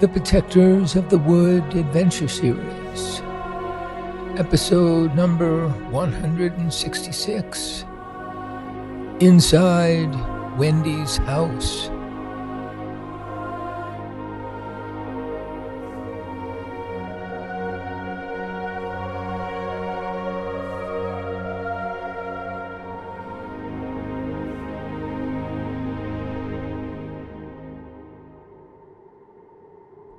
The Protectors of the Wood Adventure Series, episode number 166, Inside Wendy's House.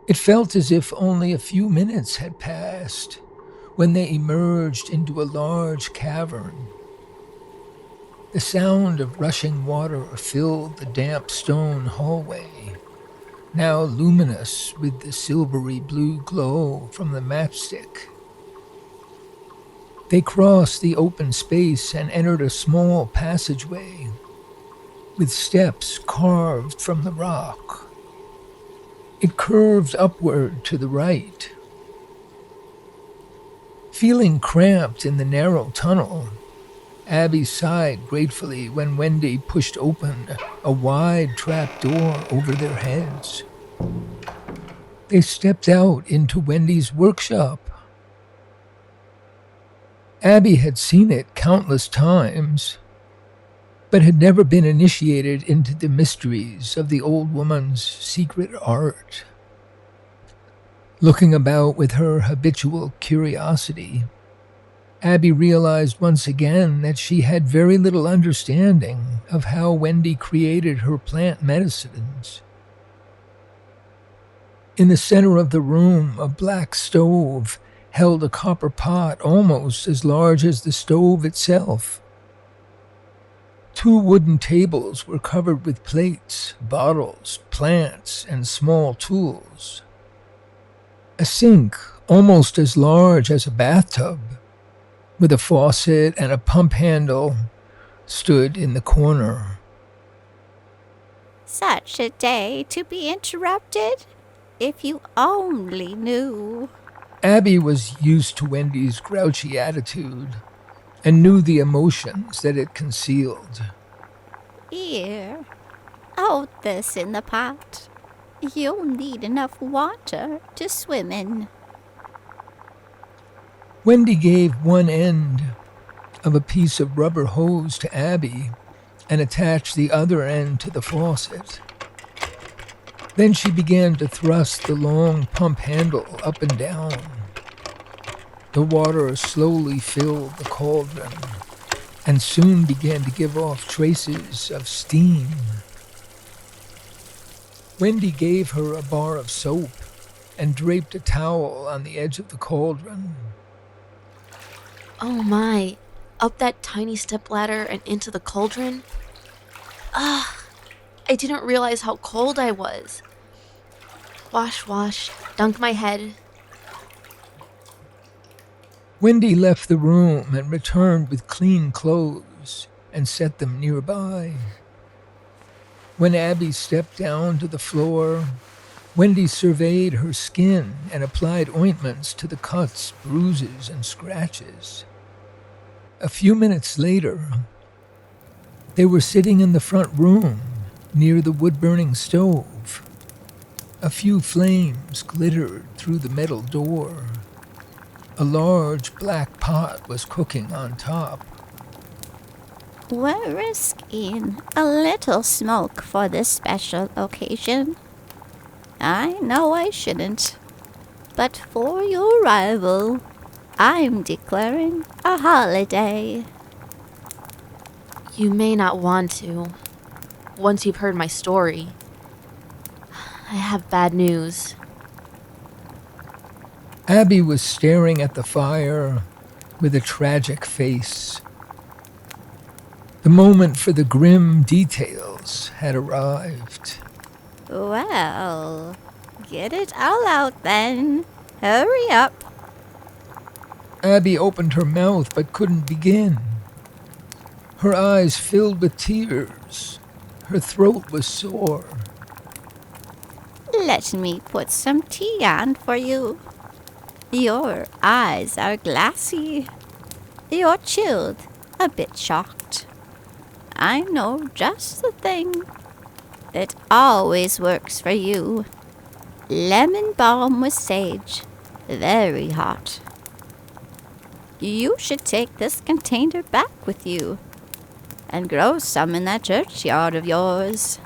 It felt as if only a few minutes had passed when they emerged into a large cavern. The sound of rushing water filled the damp stone hallway, now luminous with the silvery blue glow from the matchstick. They crossed the open space and entered a small passageway with steps carved from the rock. It curved upward to the right. Feeling cramped in the narrow tunnel, Abby sighed gratefully when Wendy pushed open a wide trap door over their heads. They stepped out into Wendy's workshop. Abby had seen it countless times, but had never been initiated into the mysteries of the old woman's secret art. Looking about with her habitual curiosity, Abby realized once again that she had very little understanding of how Wendy created her plant medicines. In the center of the room, a black stove held a copper pot almost as large as the stove itself. Two wooden tables were covered with plates, bottles, plants, and small tools. A sink, almost as large as a bathtub, with a faucet and a pump handle, stood in the corner. Such a day to be interrupted? If you only knew. Abby was used to Wendy's grouchy attitude and knew the emotions that it concealed. Here, hold this in the pot. You'll need enough water to swim in. Wendy gave one end of a piece of rubber hose to Abby and attached the other end to the faucet. Then she began to thrust the long pump handle up and down. The water slowly filled the cauldron and soon began to give off traces of steam. Wendy gave her a bar of soap and draped a towel on the edge of the cauldron. Oh my, up that tiny stepladder and into the cauldron? I didn't realize how cold I was. Wash, dunk my head. Wendy left the room and returned with clean clothes and set them nearby. When Abby stepped down to the floor, Wendy surveyed her skin and applied ointments to the cuts, bruises, and scratches. A few minutes later, they were sitting in the front room near the wood-burning stove. A few flames glittered through the metal door. A large black pot was cooking on top. We're risking a little smoke for this special occasion. I know I shouldn't, but for your arrival, I'm declaring a holiday. You may not want to, once you've heard my story. I have bad news. Abby was staring at the fire with a tragic face. The moment for the grim details had arrived. Well, get it all out then. Hurry up. Abby opened her mouth but couldn't begin. Her eyes filled with tears. Her throat was sore. Let me put some tea on for you. Your eyes are glassy. You're chilled, a bit shocked. I know just the thing that always works for you. lemon balm with sage. Very hot. You should take this container back with you and grow some in that churchyard of yours.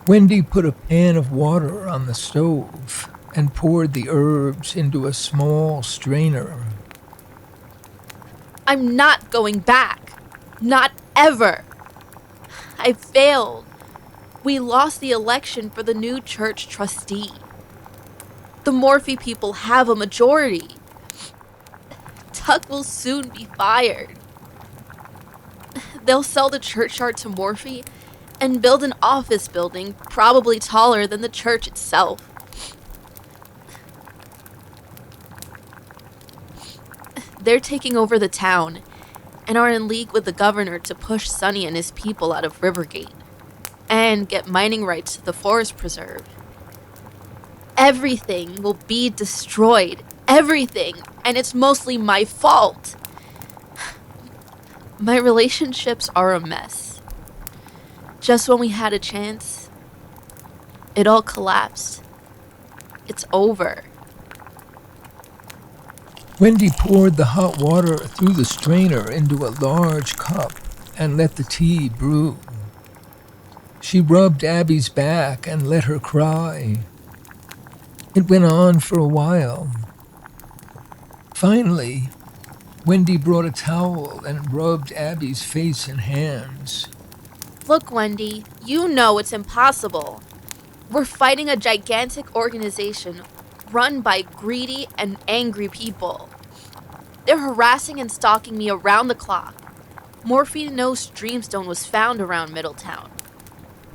Wendy put a pan of water on the stove and poured the herbs into a small strainer. I'm not going back. Not ever. I failed. We lost the election for the new church trustee. The Morphe people have a majority. Tuck will soon be fired. They'll sell the churchyard to Morphe and build an office building probably taller than the church itself. They're taking over the town and are in league with the governor to push Sonny and his people out of Rivergate and get mining rights to the forest preserve. Everything will be destroyed. Everything. And it's mostly my fault. My relationships are a mess. Just when we had a chance, it all collapsed. It's over. Wendy poured the hot water through the strainer into a large cup and let the tea brew. She rubbed Abby's back and let her cry. It went on for a while. Finally, Wendy brought a towel and rubbed Abby's face and hands. Look, Wendy, you know it's impossible. We're fighting a gigantic organization run by greedy and angry people. They're harassing and stalking me around the clock. Morphe knows Dreamstone was found around Middletown.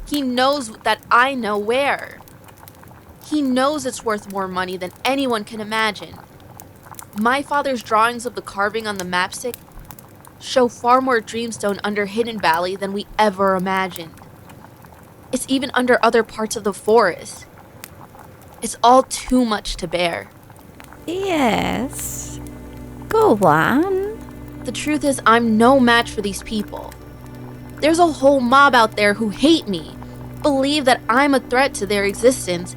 He knows that I know where. He knows it's worth more money than anyone can imagine. My father's drawings of the carving on the mapstick show far more Dreamstone under Hidden Valley than we ever imagined. It's even under other parts of the forest. It's all too much to bear. Yes. Go on. The truth is, I'm no match for these people. There's a whole mob out there who hate me, believe that I'm a threat to their existence,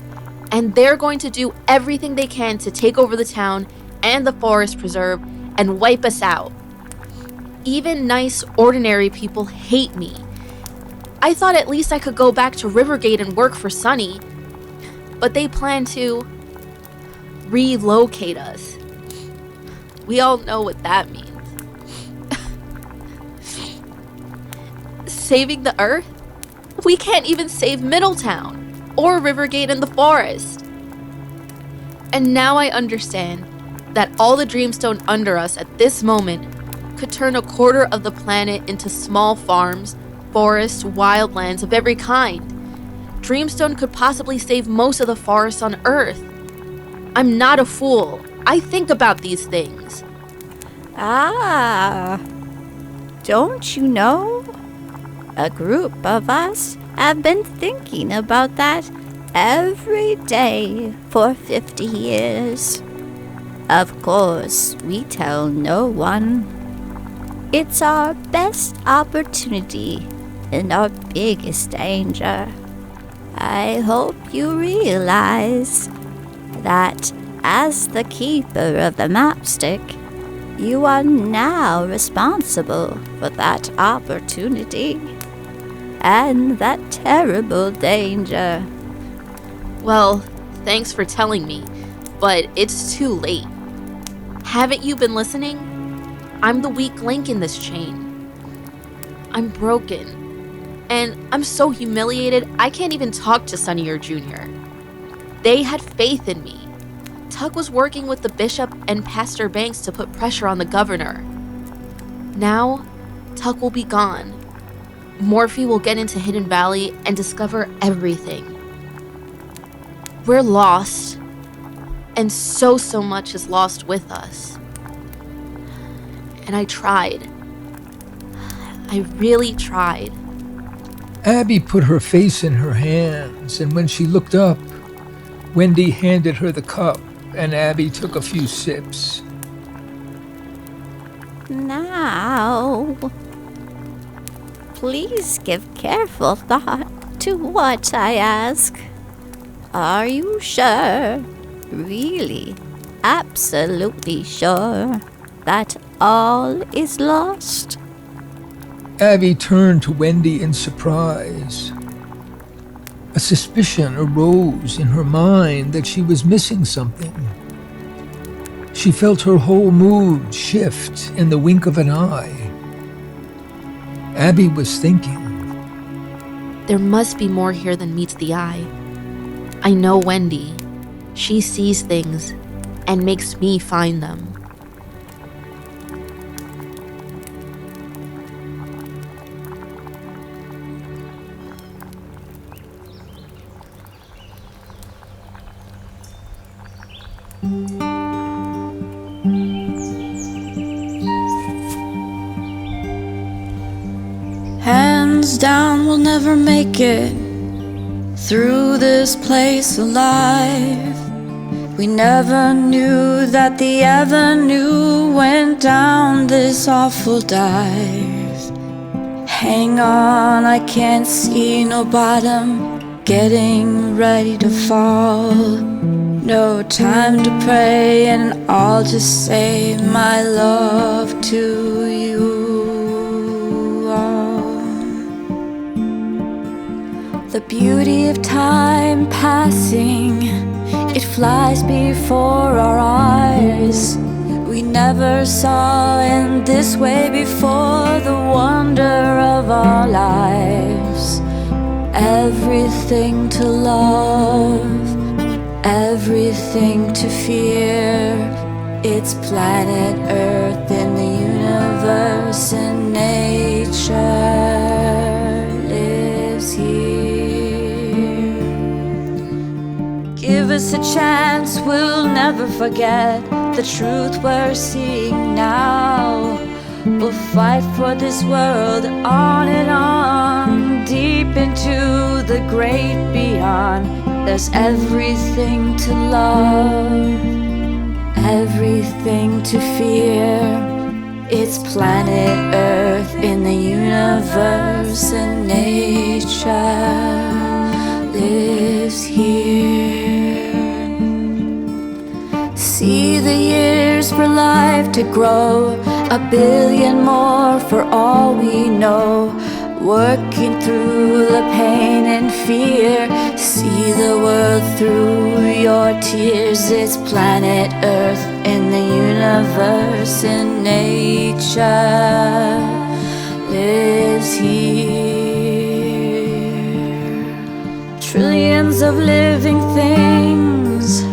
and they're going to do everything they can to take over the town and the forest preserve and wipe us out. Even nice, ordinary people hate me. I thought at least I could go back to Rivergate and work for Sonny, but they plan to relocate us. We all know what that means. Saving the earth? We can't even save Middletown or Rivergate and the forest. And now I understand that all the Dreamstone under us at this moment could turn a quarter of the planet into small farms, forests, wildlands of every kind. Dreamstone could possibly save most of the forests on Earth. I'm not a fool. I think about these things. Ah, don't you know? A group of us have been thinking about that every day for 50 years. Of course, we tell no one. It's our best opportunity and our biggest danger. I hope you realize that as the keeper of the mapstick, you are now responsible for that opportunity and that terrible danger. Well, thanks for telling me, but it's too late. Haven't you been listening? I'm the weak link in this chain. I'm broken. And I'm so humiliated, I can't even talk to Sonny or Junior. They had faith in me. Tuck was working with the bishop and Pastor Banks to put pressure on the governor. Now, Tuck will be gone. Morphe will get into Hidden Valley and discover everything. We're lost. And so much is lost with us. And I tried. I really tried. Abby put her face in her hands, and when she looked up, Wendy handed her the cup, and Abby took a few sips. Now, please give careful thought to what I ask. Are you sure? Really? Absolutely sure that all is lost? Abby turned to Wendy in surprise. A suspicion arose in her mind that she was missing something. She felt her whole mood shift in the wink of an eye. Abby was thinking. There must be more here than meets the eye. I know Wendy. She sees things and makes me find them. Hands down, we'll never make it through this place alive. We never knew that the avenue went down this awful dive. Hang on, I can't see no bottom, getting ready to fall. No time to pray, and I'll just say my love to you. The beauty of time passing, it flies before our eyes. We never saw in this way before the wonder of our lives. Everything to love, everything to fear. It's planet Earth in the universe, and nature lives here. Give us a chance, we'll never forget the truth we're seeing now. We'll fight for this world on and on, deep into the great beyond. There's everything to love, everything to fear. It's planet Earth in the universe, and nature lives here. See the years for life to grow, 1 billion more for all we know. Working through the pain and fear, see the world through your tears. It's planet Earth in the universe, and nature lives here. Trillions of living things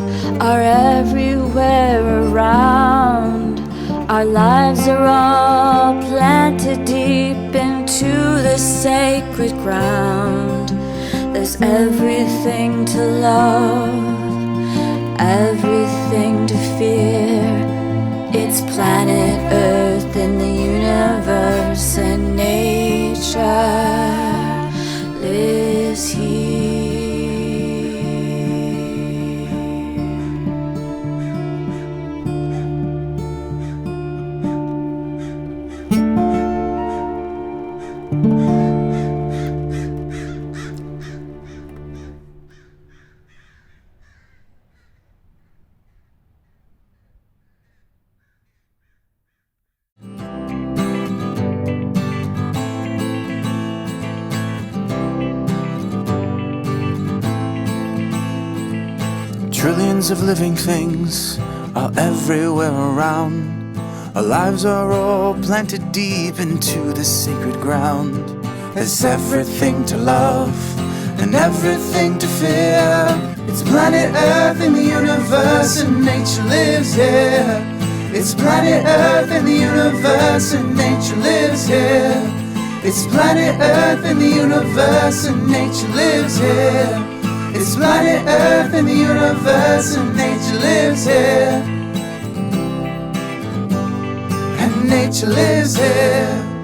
are everywhere around. Our lives are all planted deep into the sacred ground. There's everything to love, everything to fear. It's planet Earth in the universe, and nature lives here. Trillions of living things are everywhere around. Our lives are all planted deep into the sacred ground. There's everything to love and everything to fear. It's planet Earth in the universe, and nature lives here. It's planet Earth in the universe, and nature lives here. It's planet Earth in the universe, and nature lives here. It's planet Earth in the universe, and nature lives here. And nature lives here.